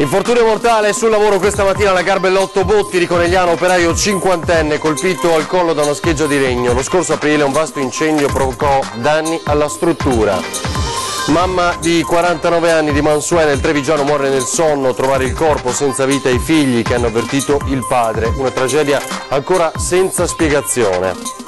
Infortunio mortale sul lavoro questa mattina alla Garbellotto Botti di Conegliano, operaio cinquantenne colpito al collo da una scheggia di legno. Lo scorso aprile un vasto incendio provocò danni alla struttura. Mamma di 49 anni di Mansuè nel Trevigiano muore nel sonno, trovare il corpo senza vita i figli che hanno avvertito il padre. Una tragedia ancora senza spiegazione.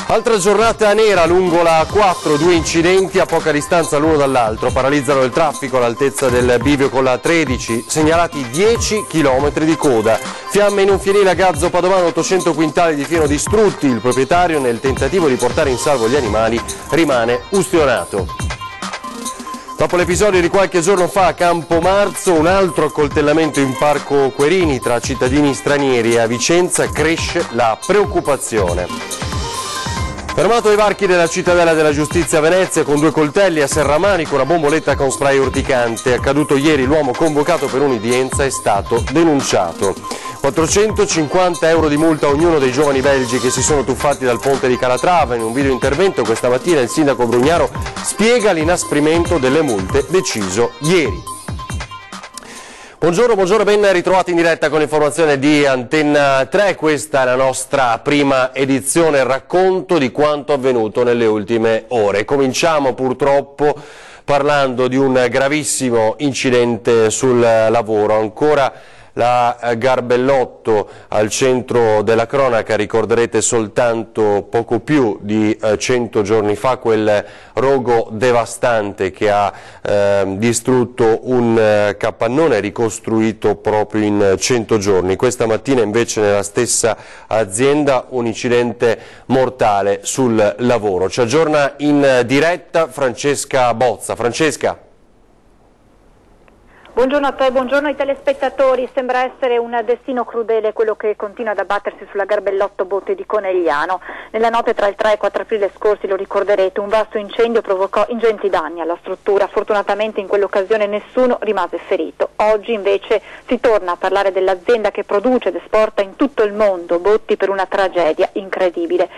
Altra giornata nera lungo la A4, 2 incidenti a poca distanza l'uno dall'altro, paralizzano il traffico all'altezza del bivio con la 13, segnalati 10 km di coda. Fiamme in un fienile a Gazzo Padovano, 800 quintali di fieno distrutti, il proprietario nel tentativo di portare in salvo gli animali rimane ustionato. Dopo l'episodio di qualche giorno fa a Campomarzo, un altro accoltellamento in Parco Querini tra cittadini stranieri e a Vicenza cresce la preoccupazione. Fermato ai varchi della cittadella della giustizia a Venezia con 2 coltelli a Serramanico, una bomboletta con spray urticante. Accaduto ieri, l'uomo convocato per un'udienza è stato denunciato. 450 euro di multa a ognuno dei giovani belgi che si sono tuffati dal ponte di Calatrava. In un video intervento questa mattina il sindaco Brugnaro spiega l'inasprimento delle multe deciso ieri. Buongiorno, ben ritrovati in diretta con l'informazione di Antenna 3, questa è la nostra prima edizione, il racconto di quanto avvenuto nelle ultime ore. Cominciamo purtroppo parlando di un gravissimo incidente sul lavoro, ancora la Garbellotto al centro della cronaca. Ricorderete soltanto poco più di 100 giorni fa quel rogo devastante che ha distrutto un capannone ricostruito proprio in 100 giorni. Questa mattina invece nella stessa azienda un incidente mortale sul lavoro. Ci aggiorna in diretta Francesca Bozza. Francesca. Buongiorno a te, buongiorno ai telespettatori. Sembra essere un destino crudele quello che continua ad abbattersi sulla Garbellotto Botti di Conegliano. Nella notte tra il 3 e il 4 aprile scorsi, lo ricorderete, un vasto incendio provocò ingenti danni alla struttura. Fortunatamente in quell'occasione nessuno rimase ferito. Oggi invece si torna a parlare dell'azienda che produce ed esporta in tutto il mondo botti per una tragedia incredibile.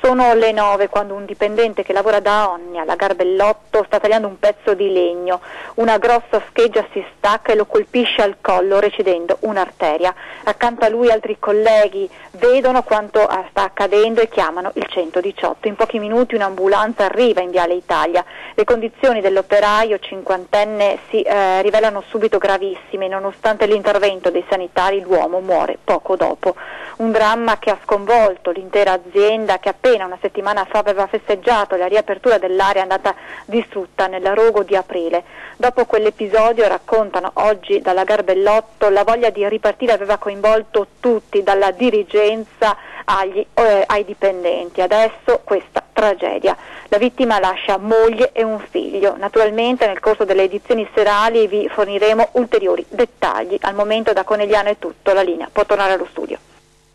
Sono le 9 quando un dipendente che lavora da anni alla Garbellotto sta tagliando un pezzo di legno. Una grossa scheggia si stacca e lo colpisce al collo, recidendo un'arteria. Accanto a lui altri colleghi vedono quanto sta accadendo e chiamano il 118. In pochi minuti un'ambulanza arriva in Viale Italia. Le condizioni dell'operaio cinquantenne si rivelano subito gravissime. Nonostante l'intervento dei sanitari, l'uomo muore poco dopo. Un dramma che ha sconvolto l'intera azienda, che appena una settimana fa aveva festeggiato la riapertura dell'area andata distrutta nel rogo di aprile. Dopo quell'episodio, raccontano oggi dalla Garbellotto, la voglia di ripartire aveva coinvolto tutti, dalla dirigenza ai dipendenti. Adesso questa tragedia. La vittima lascia moglie e un figlio. Naturalmente nel corso delle edizioni serali vi forniremo ulteriori dettagli. Al momento da Conegliano è tutto, la linea può tornare allo studio.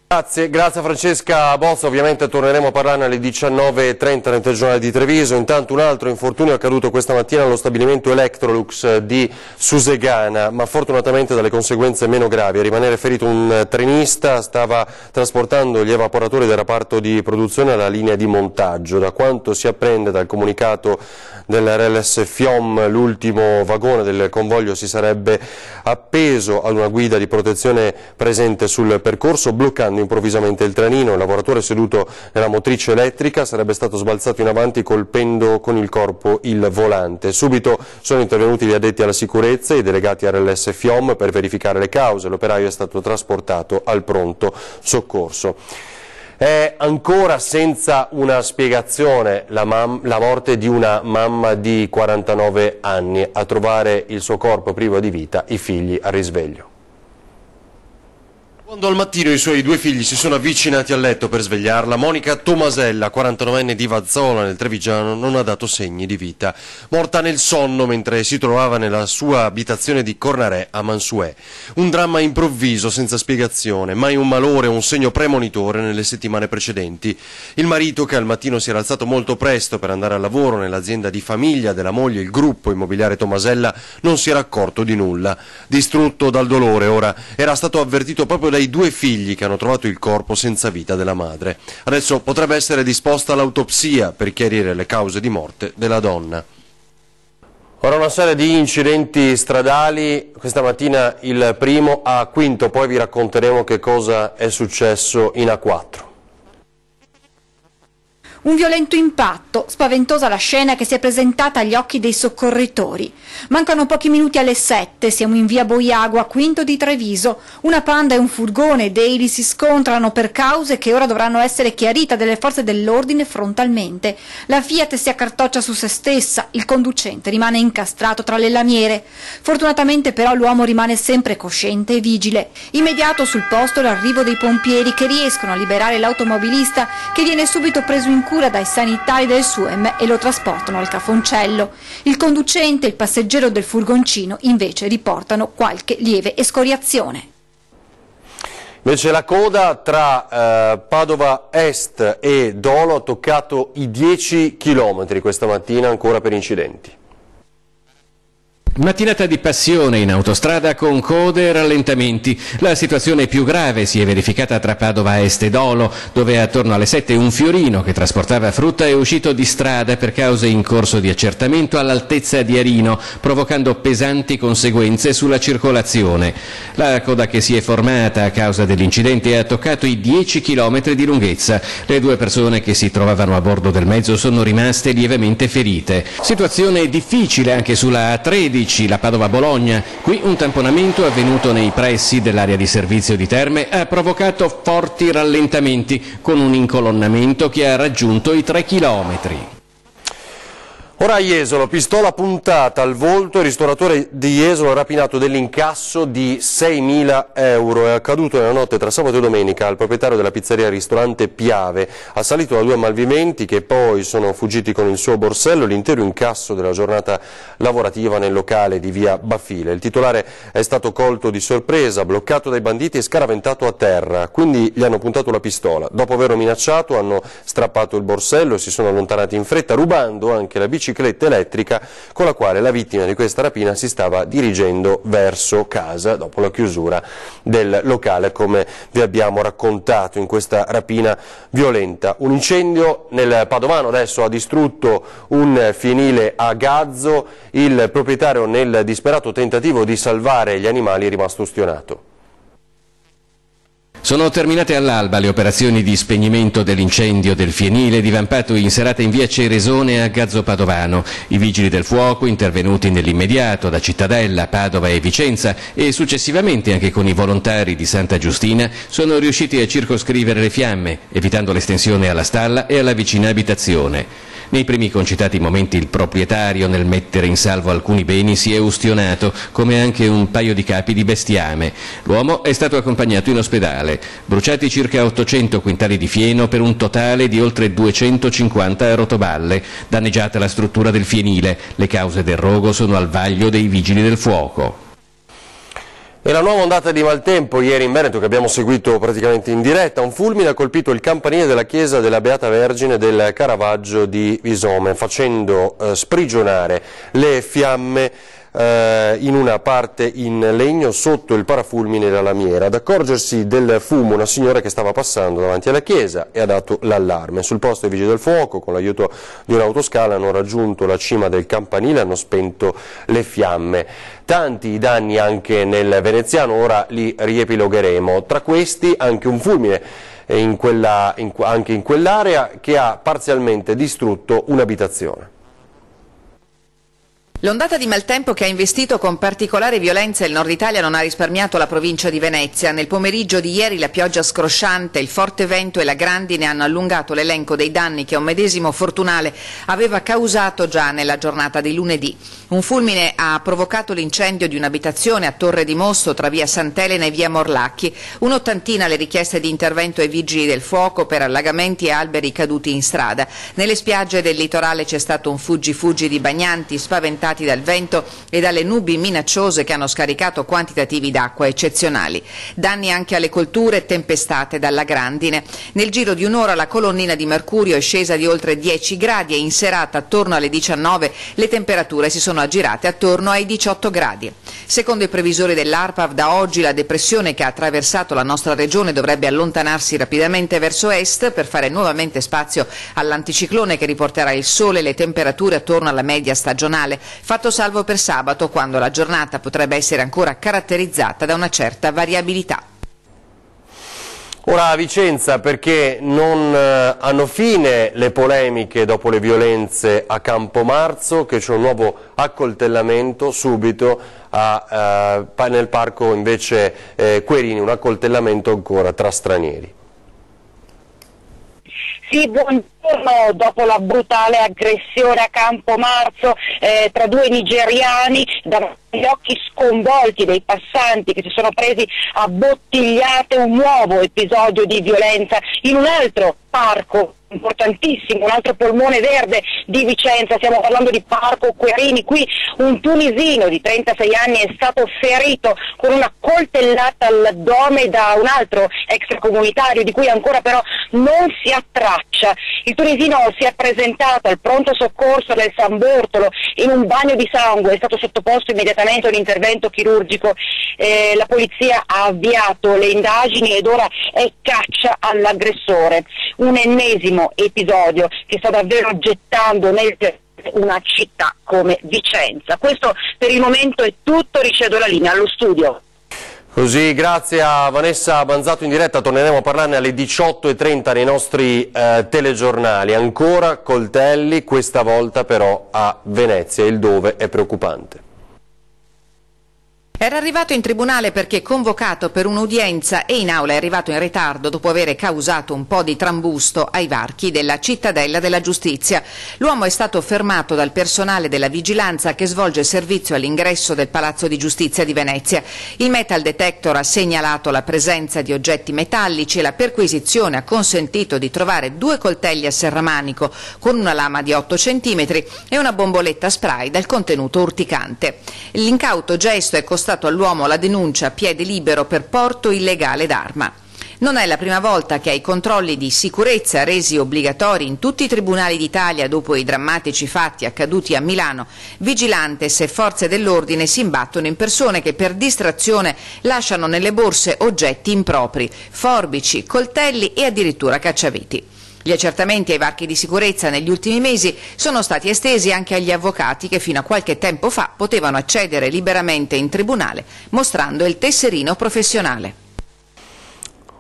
Grazie Francesca Bozza, ovviamente torneremo a parlarne alle 19:30 nel telegiornale di Treviso. Intanto un altro infortunio è accaduto questa mattina allo stabilimento Electrolux di Susegana, ma fortunatamente dalle conseguenze meno gravi. A rimanere ferito un trenista, stava trasportando gli evaporatori del reparto di produzione alla linea di montaggio. Da quanto si apprende dal comunicato dell'RLS FIOM, l'ultimo vagone del convoglio si sarebbe appeso ad una guida di protezione presente sul percorso, bloccando improvvisamente il trenino. Il lavoratore seduto nella motrice elettrica sarebbe stato sbalzato in avanti colpendo con il corpo il volante. Subito sono intervenuti gli addetti alla sicurezza e i delegati RLS FIOM per verificare le cause. L'operaio è stato trasportato al pronto soccorso. È ancora senza una spiegazione la morte di una mamma di 49 anni. A trovare il suo corpo privo di vita i figli al risveglio. Quando al mattino i suoi 2 figli si sono avvicinati al letto per svegliarla, Monica Tomasella, 49enne di Vazzola nel Trevigiano, non ha dato segni di vita. Morta nel sonno mentre si trovava nella sua abitazione di Cornarè a Mansuè. Un dramma improvviso, senza spiegazione, mai un malore o un segno premonitore nelle settimane precedenti. Il marito, che al mattino si era alzato molto presto per andare al lavoro nell'azienda di famiglia della moglie, il gruppo immobiliare Tomasella, non si era accorto di nulla. Distrutto dal dolore, ora era stato avvertito proprio dai 2 figli che hanno trovato il corpo senza vita della madre. Adesso potrebbe essere disposta l'autopsia per chiarire le cause di morte della donna. Ora una serie di incidenti stradali, questa mattina il primo a Quinto, poi vi racconteremo che cosa è successo in A4. Un violento impatto, spaventosa la scena che si è presentata agli occhi dei soccorritori. Mancano pochi minuti alle 7, siamo in via Boiago a Quinto di Treviso. Una Panda e un furgone Daily si scontrano per cause che ora dovranno essere chiarite dalle forze dell'ordine frontalmente. La Fiat si accartoccia su se stessa, il conducente rimane incastrato tra le lamiere. Fortunatamente però l'uomo rimane sempre cosciente e vigile. Immediato sul posto l'arrivo dei pompieri che riescono a liberare l'automobilista, che viene subito preso in cura dai sanitari del SUEM e lo trasportano al Cafoncello. Il conducente e il passeggero del furgoncino invece riportano qualche lieve escoriazione. Invece la coda tra Padova Est e Dolo ha toccato i 10 km questa mattina ancora per incidenti. Mattinata di passione in autostrada con code e rallentamenti. La situazione più grave si è verificata tra Padova Est e Dolo, dove attorno alle 7 un fiorino che trasportava frutta è uscito di strada per cause in corso di accertamento all'altezza di Arino, provocando pesanti conseguenze sulla circolazione. La coda che si è formata a causa dell'incidente ha toccato i 10 km di lunghezza. Le due persone che si trovavano a bordo del mezzo sono rimaste lievemente ferite. Situazione difficile anche sulla A13, la Padova-Bologna. Qui un tamponamento avvenuto nei pressi dell'area di servizio di Terme ha provocato forti rallentamenti, con un incolonnamento che ha raggiunto i 3 chilometri. Ora a Jesolo, pistola puntata al volto, il ristoratore di Jesolo ha rapinato dell'incasso di 6.000 euro. È accaduto nella notte tra sabato e domenica al proprietario della pizzeria ristorante Piave, assalito da due malviventi che poi sono fuggiti con il suo borsello, l'intero incasso della giornata lavorativa nel locale di via Baffile. Il titolare è stato colto di sorpresa, bloccato dai banditi e scaraventato a terra, quindi gli hanno puntato la pistola. Dopo averlo minacciato hanno strappato il borsello e si sono allontanati in fretta, rubando anche la bicicletta elettrica con la quale la vittima di questa rapina si stava dirigendo verso casa dopo la chiusura del locale, come vi abbiamo raccontato in questa rapina violenta. Un incendio nel Padovano adesso ha distrutto un fienile a Gazzo, il proprietario nel disperato tentativo di salvare gli animali è rimasto ustionato. Sono terminate all'alba le operazioni di spegnimento dell'incendio del fienile divampato in serata in via Ceresone a Gazzo Padovano. I vigili del fuoco, intervenuti nell'immediato da Cittadella, Padova e Vicenza e successivamente anche con i volontari di Santa Giustina, sono riusciti a circoscrivere le fiamme, evitando l'estensione alla stalla e alla vicina abitazione. Nei primi concitati momenti il proprietario, nel mettere in salvo alcuni beni, si è ustionato, come anche un paio di capi di bestiame. L'uomo è stato accompagnato in ospedale. Bruciati circa 800 quintali di fieno per un totale di oltre 250 rotoballe. Danneggiata la struttura del fienile. Le cause del rogo sono al vaglio dei vigili del fuoco. E la nuova ondata di maltempo ieri in Veneto, che abbiamo seguito praticamente in diretta, un fulmine ha colpito il campanile della chiesa della Beata Vergine del Caravaggio di Visome, facendo sprigionare le fiamme in una parte in legno sotto il parafulmine della lamiera. Ad accorgersi del fumo una signora che stava passando davanti alla chiesa e ha dato l'allarme. Sul posto i vigili del fuoco, con l'aiuto di un'autoscala, hanno raggiunto la cima del campanile e hanno spento le fiamme. Tanti i danni anche nel veneziano, ora li riepilogheremo. Tra questi anche un fulmine anche in quell'area che ha parzialmente distrutto un'abitazione. L'ondata di maltempo che ha investito con particolare violenza il nord Italia non ha risparmiato la provincia di Venezia. Nel pomeriggio di ieri la pioggia scrosciante, il forte vento e la grandine hanno allungato l'elenco dei danni che un medesimo fortunale aveva causato già nella giornata di lunedì. Un fulmine ha provocato l'incendio di un'abitazione a Torre di Mosto tra via Sant'Elena e via Morlacchi. Un'ottantina le richieste di intervento ai vigili del fuoco per allagamenti e alberi caduti in strada. Nelle spiagge del litorale c'è stato un fuggi-fuggi di bagnanti spaventati dal vento e dalle nubi minacciose che hanno scaricato quantitativi d'acqua eccezionali. Danni anche alle colture tempestate dalla grandine. Nel giro di un'ora la colonnina di mercurio è scesa di oltre 10 gradi e in serata attorno alle 19 le temperature si sono aggirate attorno ai 18 gradi. Secondo i previsori dell'ARPAV, da oggi la depressione che ha attraversato la nostra regione dovrebbe allontanarsi rapidamente verso est per fare nuovamente spazio all'anticiclone che riporterà il sole e le temperature attorno alla media stagionale. fatto salvo per sabato, quando la giornata potrebbe essere ancora caratterizzata da una certa variabilità. Ora a Vicenza, perché non hanno fine le polemiche dopo le violenze a Campomarzo, che c'è un nuovo accoltellamento subito nel parco invece Querini, un accoltellamento ancora tra stranieri. Sì, buongiorno. Dopo la brutale aggressione a Campomarzo tra due nigeriani, davanti agli occhi sconvolti dei passanti che si sono presi a bottigliate, un nuovo episodio di violenza in un altro parco importantissimo, un altro polmone verde di Vicenza. Stiamo parlando di Parco Querini. Qui un tunisino di 36 anni è stato ferito con una coltellata all'addome da un altro extracomunitario di cui ancora però non si ha traccia. Il tunisino si è presentato al pronto soccorso del San Bortolo in un bagno di sangue, è stato sottoposto immediatamente a un intervento chirurgico. La polizia ha avviato le indagini ed ora è caccia all'aggressore. Un ennesimo episodio che sta davvero gettando nel una città come Vicenza. Questo per il momento è tutto, ricevo la linea allo studio. Così, grazie a Vanessa Banzato in diretta, torneremo a parlarne alle 18:30 nei nostri telegiornali. Ancora coltelli, questa volta però a Venezia, il dove è preoccupante. Era arrivato in tribunale perché convocato per un'udienza e in aula è arrivato in ritardo dopo aver causato un po' di trambusto ai varchi della Cittadella della Giustizia. L'uomo è stato fermato dal personale della vigilanza che svolge servizio all'ingresso del Palazzo di Giustizia di Venezia. Il metal detector ha segnalato la presenza di oggetti metallici e la perquisizione ha consentito di trovare 2 coltelli a serramanico con una lama di 8 cm e una bomboletta spray dal contenuto urticante. L'incauto gesto è costato all'uomo la denuncia a piede libero per porto illegale d'arma. Non è la prima volta che ai controlli di sicurezza resi obbligatori in tutti i tribunali d'Italia dopo i drammatici fatti accaduti a Milano, vigilantes e forze dell'ordine si imbattono in persone che per distrazione lasciano nelle borse oggetti impropri, forbici, coltelli e addirittura cacciaviti. Gli accertamenti ai varchi di sicurezza negli ultimi mesi sono stati estesi anche agli avvocati che fino a qualche tempo fa potevano accedere liberamente in tribunale mostrando il tesserino professionale.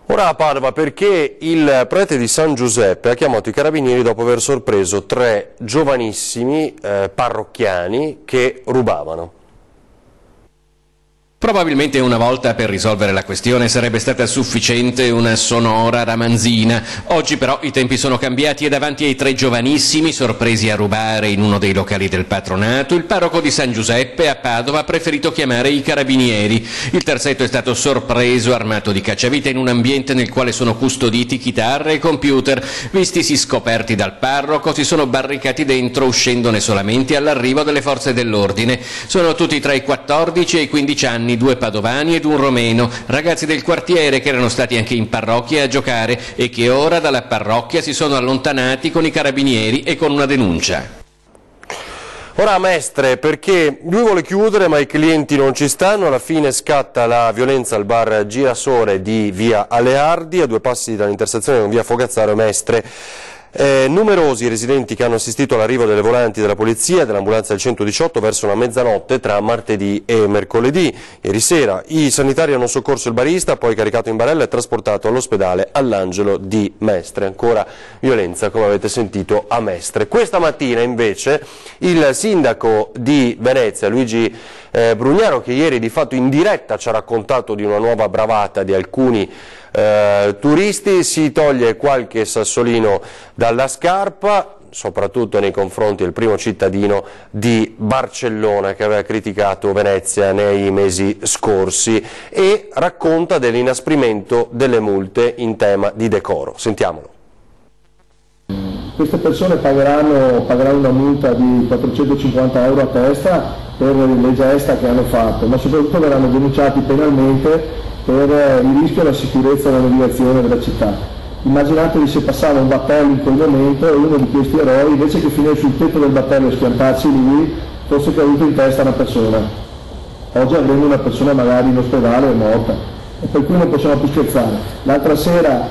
Ora a Padova, perché il prete di San Giuseppe ha chiamato i carabinieri dopo aver sorpreso 3 giovanissimi parrocchiani che rubavano. Probabilmente una volta per risolvere la questione sarebbe stata sufficiente una sonora ramanzina. Oggi però i tempi sono cambiati e davanti ai 3 giovanissimi sorpresi a rubare in uno dei locali del patronato, il parroco di San Giuseppe a Padova ha preferito chiamare i carabinieri. Il terzetto è stato sorpreso armato di cacciavite in un ambiente nel quale sono custoditi chitarre e computer. Vistisi scoperti dal parroco si sono barricati dentro uscendone solamente all'arrivo delle forze dell'ordine. Sono tutti tra i 14 e i 15 anni, 2 padovani ed un romeno, ragazzi del quartiere che erano stati anche in parrocchia a giocare e che ora dalla parrocchia si sono allontanati con i carabinieri e con una denuncia. Ora a Mestre, perché lui vuole chiudere ma i clienti non ci stanno, alla fine scatta la violenza al bar Girasole di via Aleardi, a 2 passi dall'intersezione con via Fogazzaro e Mestre. Numerosi i residenti che hanno assistito all'arrivo delle volanti della polizia e dell'ambulanza del 118 verso la mezzanotte tra martedì e mercoledì. Ieri sera i sanitari hanno soccorso il barista, poi caricato in barella e trasportato all'ospedale all'Angelo di Mestre. Ancora violenza, come avete sentito, a Mestre. Questa mattina invece il sindaco di Venezia, Luigi Brugnaro, che ieri di fatto in diretta ci ha raccontato di una nuova bravata di alcuni turisti, si toglie qualche sassolino dalla scarpa, soprattutto nei confronti del primo cittadino di Barcellona che aveva criticato Venezia nei mesi scorsi e racconta dell'inasprimento delle multe in tema di decoro. Sentiamolo. Queste persone pagheranno una multa di 450 euro a testa per le gesta che hanno fatto, ma soprattutto verranno denunciati penalmente per il rischio alla sicurezza e alla navigazione della città. Immaginatevi se passava un battello in quel momento e uno di questi eroi, invece che finire sul tetto del battello e schiantarsi lui, fosse caduto in testa una persona. Oggi avremo una persona magari in ospedale morta, e per cui non possiamo più scherzare. L'altra sera,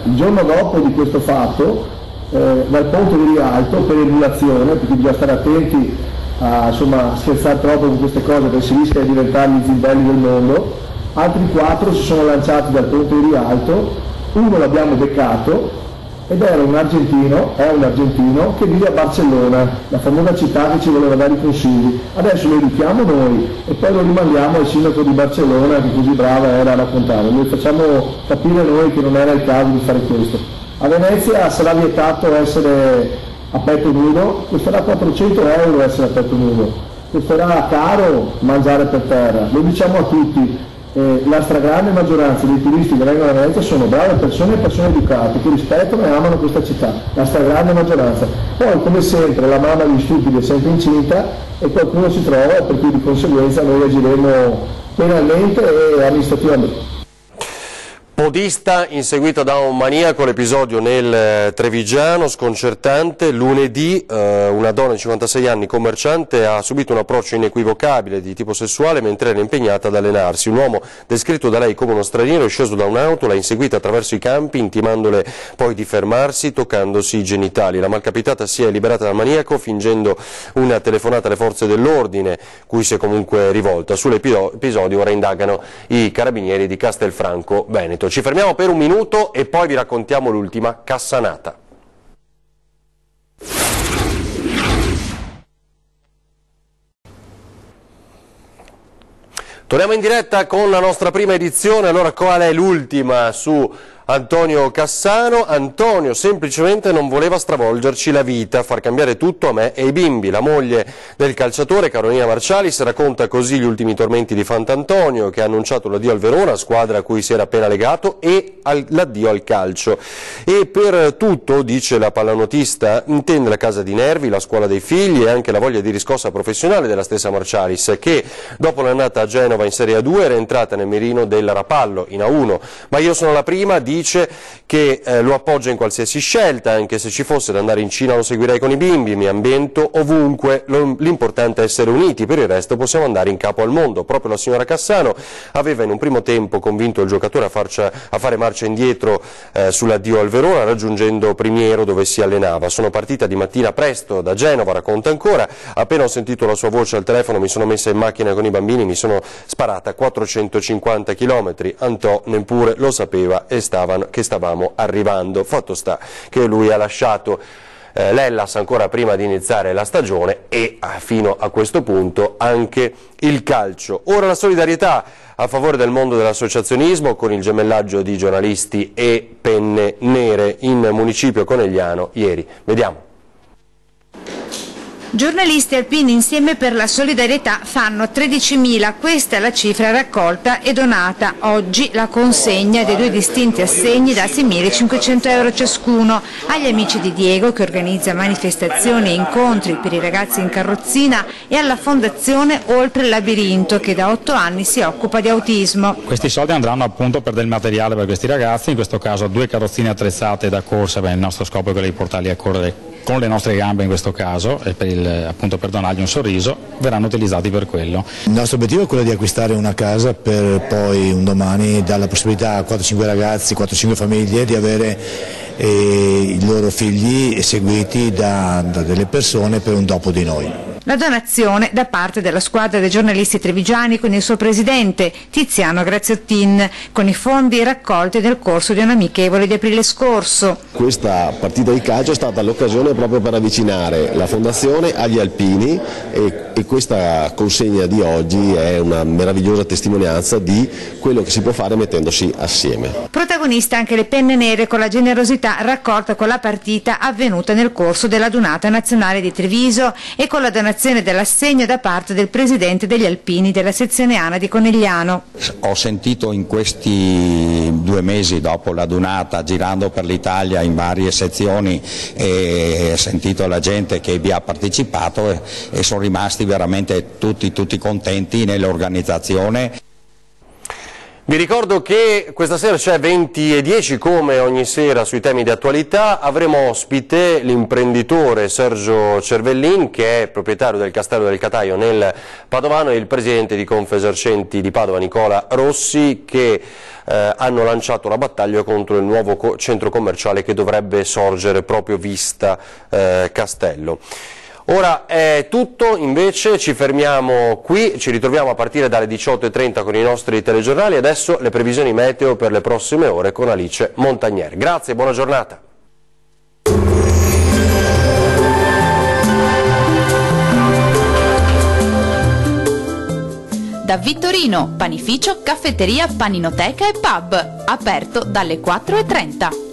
il giorno dopo di questo fatto, dal ponte di Rialto per emulazione, perché bisogna stare attenti a scherzare troppo con queste cose perché si rischia di diventare gli zimbelli del mondo. Altri 4 si sono lanciati dal ponte di Rialto, uno l'abbiamo beccato ed è un argentino che vive a Barcellona, la famosa città che ci voleva dare i consigli. Adesso lo educhiamo noi e poi lo rimandiamo al sindaco di Barcellona, che così brava era a raccontare. Noi facciamo capire noi che non era il caso di fare questo. A Venezia sarà vietato essere a petto nudo, costerà 400 euro essere a petto nudo, costerà caro mangiare per terra, lo diciamo a tutti. La stragrande maggioranza dei turisti che vengono a Venezia sono brave persone e persone educate che rispettano e amano questa città, la stragrande maggioranza. Poi come sempre la mamma degli stupidi è sempre incinta e qualcuno si trova, per cui di conseguenza noi agiremo penalmente e amministrativamente. Podista inseguito da un maniaco, l'episodio nel Trevigiano, sconcertante. Lunedì una donna di 56 anni, commerciante, ha subito un approccio inequivocabile di tipo sessuale mentre era impegnata ad allenarsi. Un uomo descritto da lei come uno straniero è sceso da un'auto, l'ha inseguita attraverso i campi, intimandole poi di fermarsi, toccandosi i genitali. La malcapitata si è liberata dal maniaco fingendo una telefonata alle forze dell'ordine, cui si è comunque rivolta. Sull'episodio ora indagano i carabinieri di Castelfranco Veneto. Ci fermiamo per un minuto e poi vi raccontiamo l'ultima cassanata. Torniamo in diretta con la nostra prima edizione. Allora, qual è l'ultima su Antonio Cassano? Antonio semplicemente non voleva stravolgerci la vita, far cambiare tutto a me e ai bimbi. La moglie del calciatore, Carolina Marcialis, racconta così gli ultimi tormenti di Fant'Antonio, che ha annunciato l'addio al Verona, squadra a cui si era appena legato, e l'addio al calcio. E per tutto, dice la pallanotista, intende la casa di nervi, la scuola dei figli e anche la voglia di riscossa professionale della stessa Marcialis, che dopo l'annata a Genova in Serie A2 era entrata nel mirino del Rapallo in A1. Ma io sono la prima, dice che lo appoggia in qualsiasi scelta, anche se ci fosse da andare in Cina lo seguirei con i bimbi, mi ambiento ovunque, l'importante è essere uniti, per il resto possiamo andare in capo al mondo. Proprio la signora Cassano aveva in un primo tempo convinto il giocatore a fare marcia indietro sull'addio al Verona, raggiungendo Primiero dove si allenava. Sono partita di mattina presto da Genova, racconta ancora, appena ho sentito la sua voce al telefono mi sono messa in macchina con i bambini, mi sono sparata 450 km, Antò neppure lo sapeva e che stavamo arrivando. Fatto sta che lui ha lasciato l'Hellas ancora prima di iniziare la stagione e fino a questo punto anche il calcio. Ora la solidarietà a favore del mondo dell'associazionismo con il gemellaggio di giornalisti e penne nere in municipio conegliano ieri. Vediamo. Giornalisti alpini insieme per la solidarietà fanno 13.000, questa è la cifra raccolta e donata. Oggi la consegna dei 2 distinti assegni da 6.500 euro ciascuno agli amici di Diego, che organizza manifestazioni e incontri per i ragazzi in carrozzina, e alla fondazione Oltre il Labirinto, che da 8 anni si occupa di autismo. Questi soldi andranno appunto per del materiale per questi ragazzi, in questo caso 2 carrozzine attrezzate da corsa. Il nostro scopo è quello di portarli a correre con le nostre gambe in questo caso, e appunto per donargli un sorriso, verranno utilizzati per quello. Il nostro obiettivo è quello di acquistare una casa per poi un domani dare la possibilità a 4-5 ragazzi, 4-5 famiglie di avere i loro figli seguiti da delle persone per un dopo di noi. La donazione da parte della squadra dei giornalisti trevigiani con il suo presidente Tiziano Graziottin, con i fondi raccolti nel corso di un amichevole di aprile scorso. Questa partita di calcio è stata l'occasione proprio per avvicinare la fondazione agli alpini e questa consegna di oggi è una meravigliosa testimonianza di quello che si può fare mettendosi assieme. Protagonista anche le penne nere, con la generosità raccolta con la partita avvenuta nel corso della Dunata Nazionale di Treviso e con la donazione dell'assegno da parte del presidente degli alpini della sezione ANA di Conegliano. Ho sentito in questi 2 mesi dopo la Dunata, girando per l'Italia in varie sezioni, e sentito la gente che vi ha partecipato e sono rimasti veramente tutti contenti nell'organizzazione. Vi ricordo che questa sera c'è 20:10 come ogni sera sui temi di attualità. Avremo ospite l'imprenditore Sergio Cervellin, che è proprietario del Castello del Cataio nel Padovano, e il presidente di Confesercenti di Padova Nicola Rossi, che hanno lanciato la battaglia contro il nuovo centro commerciale che dovrebbe sorgere proprio vista Castello. Ora è tutto, invece ci fermiamo qui, ci ritroviamo a partire dalle 18:30 con i nostri telegiornali. Adesso le previsioni meteo per le prossime ore con Alice Montagnier. Grazie e buona giornata. Da Vittorino, panificio, caffetteria, paninoteca e pub, aperto dalle 4:30.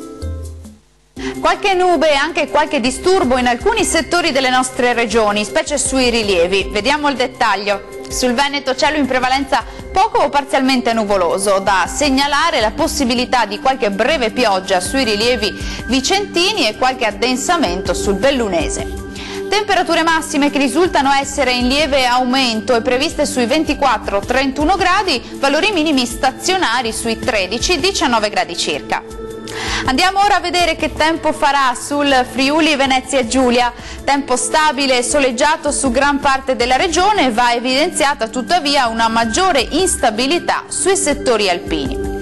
Qualche nube e anche qualche disturbo in alcuni settori delle nostre regioni, specie sui rilievi. Vediamo il dettaglio. Sul Veneto cielo in prevalenza poco o parzialmente nuvoloso, da segnalare la possibilità di qualche breve pioggia sui rilievi vicentini e qualche addensamento sul bellunese. Temperature massime che risultano essere in lieve aumento e previste sui 24-31 gradi, valori minimi stazionari sui 13-19 gradi circa. Andiamo ora a vedere che tempo farà sul Friuli Venezia Giulia. Tempo stabile e soleggiato su gran parte della regione, va evidenziata tuttavia una maggiore instabilità sui settori alpini.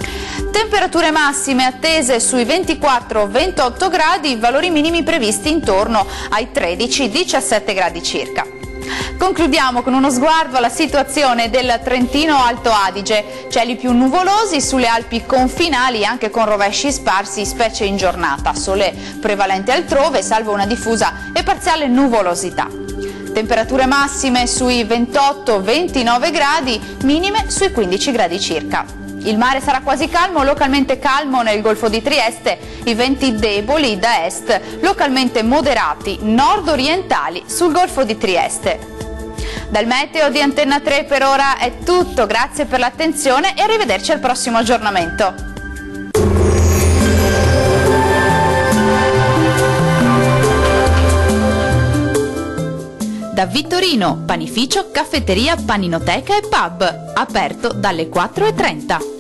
Temperature massime attese sui 24-28 gradi, valori minimi previsti intorno ai 13-17 gradi circa. Concludiamo con uno sguardo alla situazione del Trentino Alto Adige. Cieli più nuvolosi sulle Alpi confinali, anche con rovesci sparsi, specie in giornata. Sole prevalente altrove, salvo una diffusa e parziale nuvolosità. Temperature massime sui 28-29 gradi, minime sui 15 gradi circa. Il mare sarà quasi calmo, localmente calmo nel Golfo di Trieste, i venti deboli da est, localmente moderati nord-orientali sul Golfo di Trieste. Dal meteo di Antenna 3 per ora è tutto, grazie per l'attenzione e arrivederci al prossimo aggiornamento. Da Vittorino, panificio, caffetteria, paninoteca e pub, aperto dalle 4:30.